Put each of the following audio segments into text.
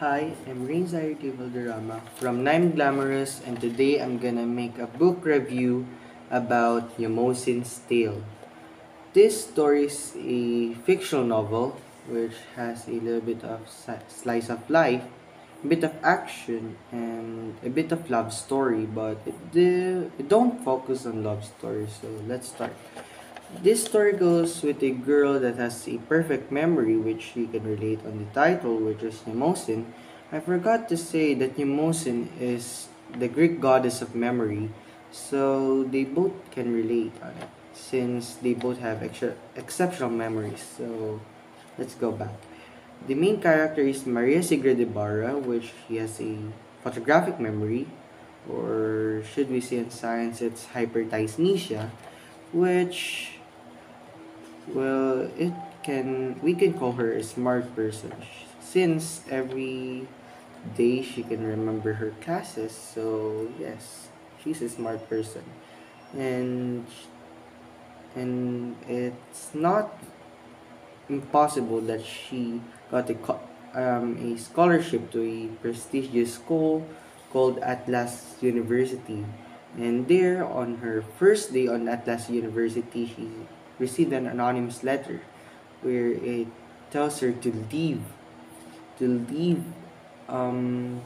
Hi, I'm Rainzari Valderrama from Nine Glamorous, and today I'm gonna make a book review about Mnemosyne's Tale. This story is a fictional novel which has a little bit of slice of life, a bit of action, and a bit of love story, but it don't focus on love story. So let's start. This story goes with a girl that has a perfect memory, which you can relate on the title, which is Mnemosyne. I forgot to say that Mnemosyne is the Greek goddess of memory, so they both can relate on it, since they both have exceptional memories. So let's go back. The main character is Maria Sigrid Ibarra, which she has a photographic memory, or should we say in science, it's hyperthyesnesia, which it can we can call her a smart person since every day she can remember her classes. So yes, she's a smart person, and it's not impossible that she got a scholarship to a prestigious school called Atlas University. And there, on her first day on Atlas University, she received an anonymous letter where it tells her to leave, um,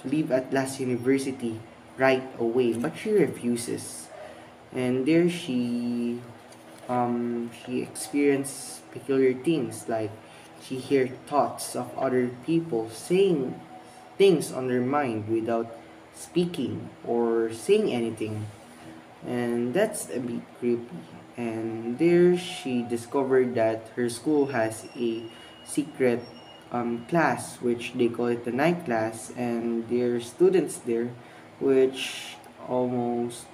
to leave Atlas University right away. But she refuses, and there she experienced peculiar things, like she heard thoughts of other people saying things on their mind without speaking or saying anything, and that's a bit creepy. And there she discovered that her school has a secret class, which they call it the night class, and there are students there which almost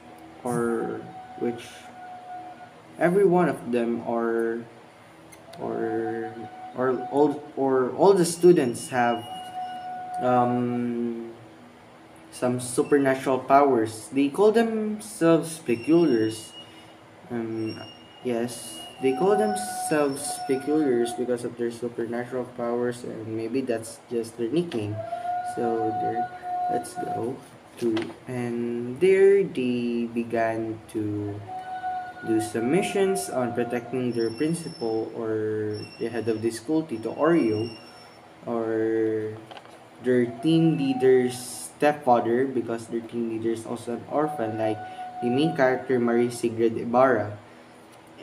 or which every one of them or all the students have um, some supernatural powers. They call themselves peculiars. Um, yes, they call themselves peculiars because of their supernatural powers, and maybe that's just their nickname. So there, let's go to, and there they began to do some missions on protecting their principal or the head of the school, Tito Oreo, or their team leader's stepfather, because their team leader is also an orphan, like the main character Marie Sigrid Ibarra.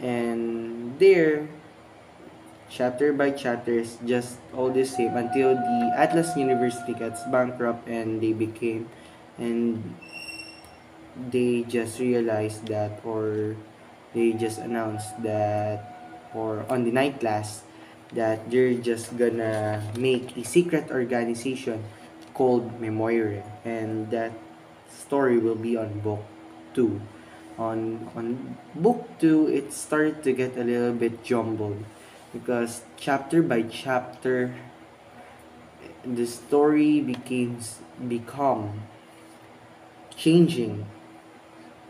And there, chapter by chapter is just all the same until the Atlas University gets bankrupt and and they just realized that, or they just announced that, or on the night class, that they're just gonna make a secret organization called Mnemosyne, and that story will be on book 2. On book 2, it started to get a little bit jumbled because chapter by chapter the story become changing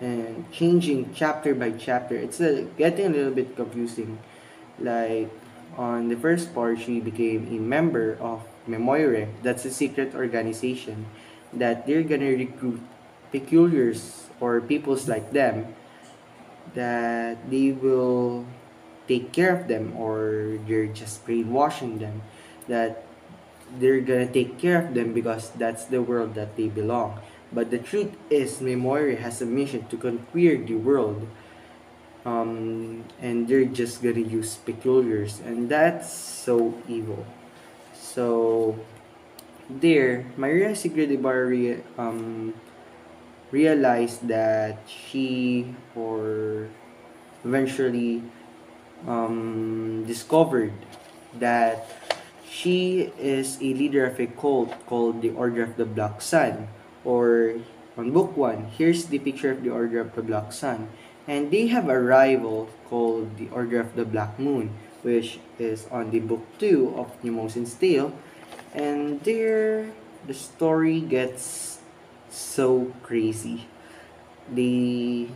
and changing chapter by chapter. It's getting a little bit confusing. Like on the first part, she became a member of Mnemosyne. That's a secret organization that they're gonna recruit peculiars or peoples like them, that they will take care of them, or they're just brainwashing them that they're gonna take care of them because that's the world that they belong. But the truth is, Mnemosyne has a mission to conquer the world, and they're just gonna use peculiars, and that's so evil. So there, Maria Sigrid Ibarra realized that she, or eventually discovered that she is a leader of a cult called the Order of the Black Sun. Or on book 1, here's the picture of the Order of the Black Sun. And they have a rival called the Order of the Black Moon, which is on the book 2 of Mnemosyne's Tale. And there, the story gets so crazy. The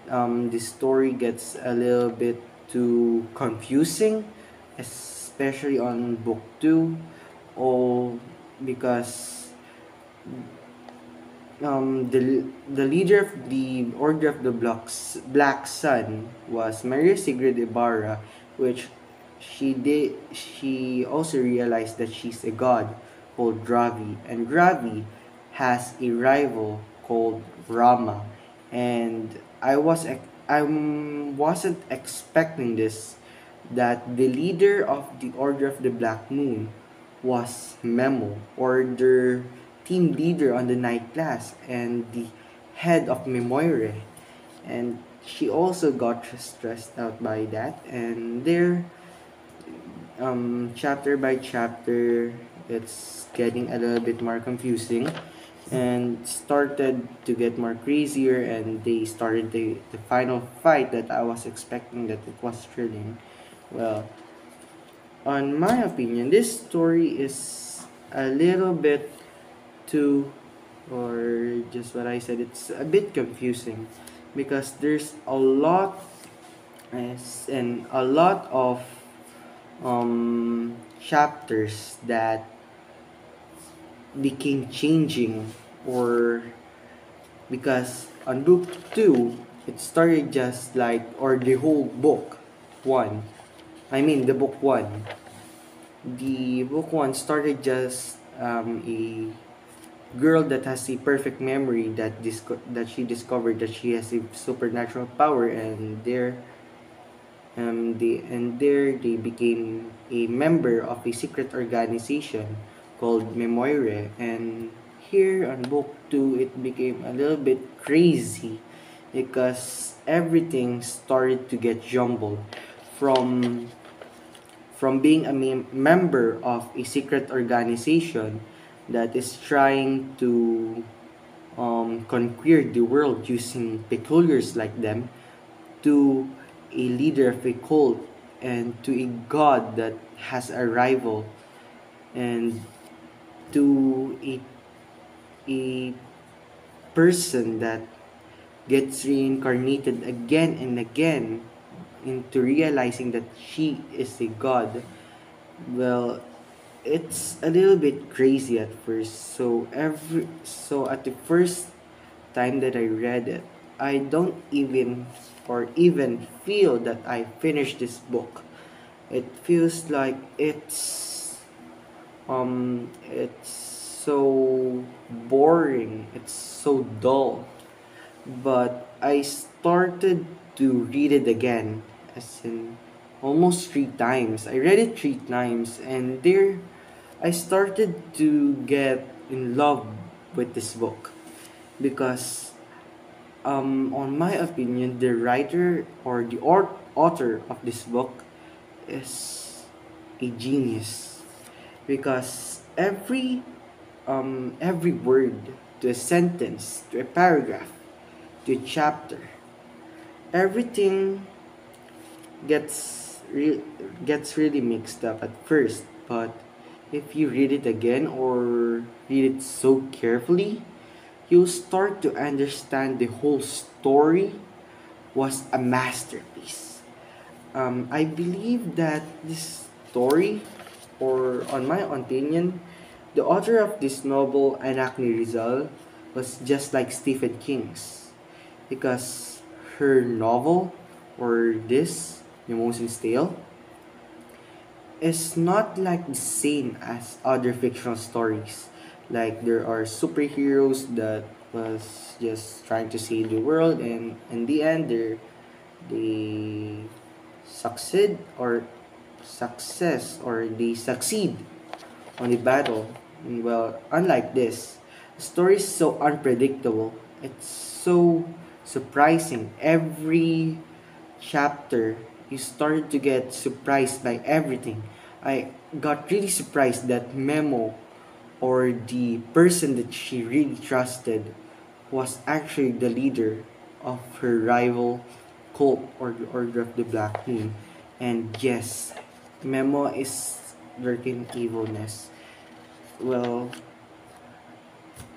the story gets a little bit too confusing, especially on book 2. Oh, because the leader of the Order of the Black Sun was Maria Sigrid Ibarra, which she also realized that she's a god called Ravi, and Ravi has a rival called Rama, and I wasn't expecting this, that the leader of the Order of the Black Moon was Memo, or their team leader on the night class and the head of Mnemosyne. And she also got stressed out by that. And there, chapter by chapter, it's getting a little bit more confusing and started to get more crazier, and they started the final fight that I was expecting that it was thrilling. Well, on my opinion, this story is a little bit too, or just what I said, it's a bit confusing because there's a lot and a lot of chapters that became changing, or because on book 2 it started just like, or the whole book 1, I mean the book 1 started just a girl that has a perfect memory that she discovered that she has a supernatural power, and there they became a member of a secret organization called Mnemosyne. And here on book 2 it became a little bit crazy because everything started to get jumbled, from being a member of a secret organization that is trying to conquer the world using peculiars like them, to a leader of a cult, and to a god that has a rival, and to a person that gets reincarnated again and again into realizing that she is a god. Well, it's a little bit crazy at first. So at the first time that I read it, I don't even feel that I finished this book. It feels like it's so boring. It's so dull. But I started to read it again, as in almost 3 times. I read it 3 times, and there I started to get in love with this book because, on my opinion, the writer or the author of this book is a genius, because every word, to a sentence, to a paragraph, to a chapter, everything gets really mixed up at first, but if you read it again or read it so carefully, you'll start to understand the whole story was a masterpiece. I believe that this story, or on my opinion, the author of this novel, Anakni Rizal, was just like Stephen King's, because her novel, or this Mnemosyn's Tale, is not like the same as other fictional stories. Like, there are superheroes that was just trying to save the world, and in the end they succeed or they succeed on the battle. Well, unlike this, the story is so unpredictable. It's so surprising. Every chapter, you started to get surprised by everything. I got really surprised that Memo, or the person that she really trusted, was actually the leader of her rival cult, or the Order of the Black Moon. And yes, Memo is lurking evilness. Well,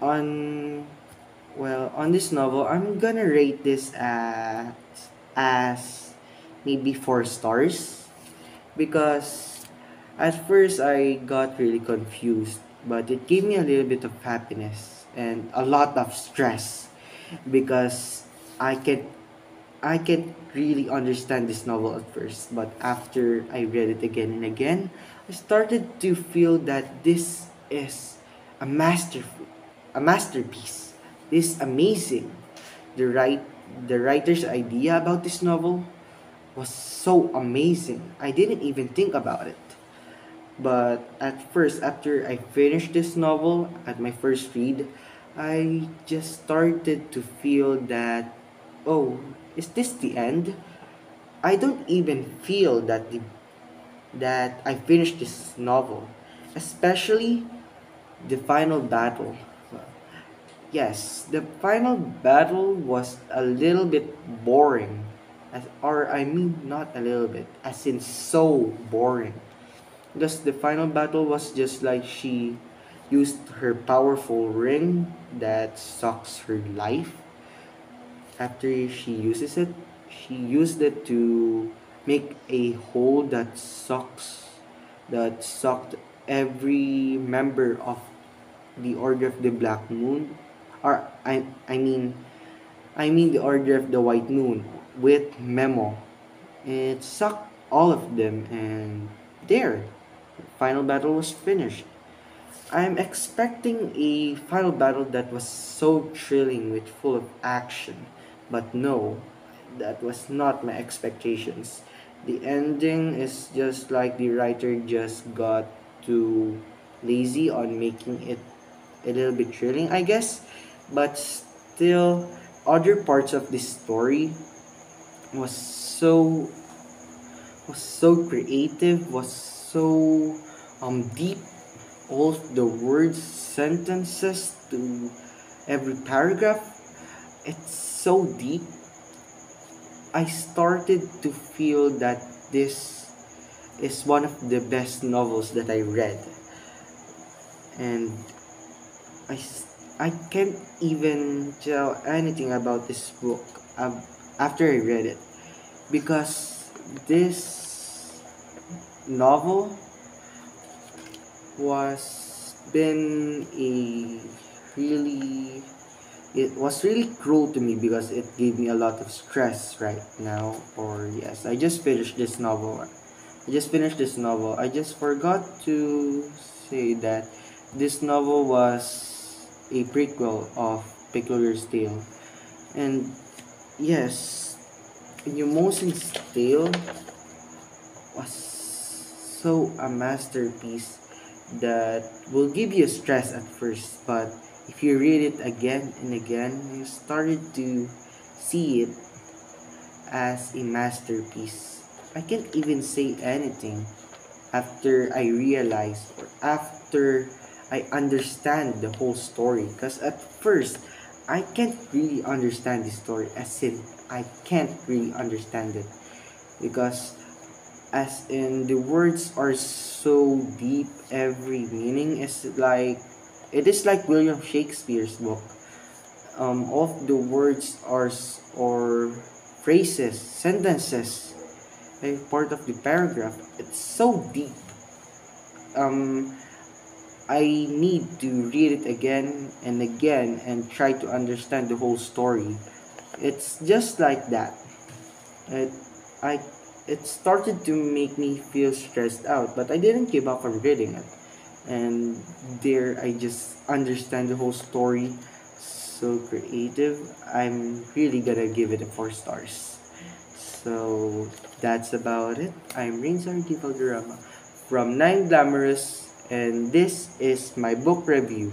on on this novel, I'm gonna rate this as maybe 4 stars, because At first, I got really confused, but it gave me a little bit of happiness and a lot of stress because I can I can't really understand this novel at first, but after I read it again and again, I started to feel that this is a a masterpiece. This is amazing. The right the writer's idea about this novel was so amazing. I didn't even think about it. But at first, after I finished this novel at my first read, I just started to feel that, oh, is this the end? I don't even feel that I finished this novel, especially the final battle. Yes, the final battle was a little bit boring, or I mean not a little bit, as in so boring. Because the final battle was just like she used her powerful ring that sucks her life. After she uses it, she used it to make a hole that sucked every member of the Order of the Black Moon, or I mean the Order of the White Moon with Memo. It sucked all of them, and there, the final battle was finished. I'm expecting a final battle that was so thrilling with full of action, but no, that was not my expectations. The ending is just like the writer just got too lazy on making it a little bit thrilling, I guess, but still other parts of this story was so creative, was so deep. All the words, sentences to every paragraph, it's so deep. I started to feel that this is one of the best novels that I read, and I can't even tell anything about this book after I read it, because this novel was been a really it was really cruel to me because it gave me a lot of stress right now. Or yes, I just finished this novel. I just forgot to say that this novel was a prequel of Peculiar's Tale. And yes, Mnemosyne's Tale was so a masterpiece that will give you stress at first, but if you read it again and again, you started to see it as a masterpiece. I can't even say anything after I realize or after I understand the whole story, because at first I can't really understand the story, as in I can't really understand it, because as in the words are so deep, every meaning is like it is like William Shakespeare's book. All of the words or phrases, sentences, a part of the paragraph, it's so deep. um I need to read it again and again and try to understand the whole story. It's just like that. It I it started to make me feel stressed out, but I didn't give up on reading it. And there I just understand the whole story. So creative. I'm really gonna give it a 4 stars. So that's about it. I'm Rainsar Di Valderrama from Nine Glamorous, and this is my book review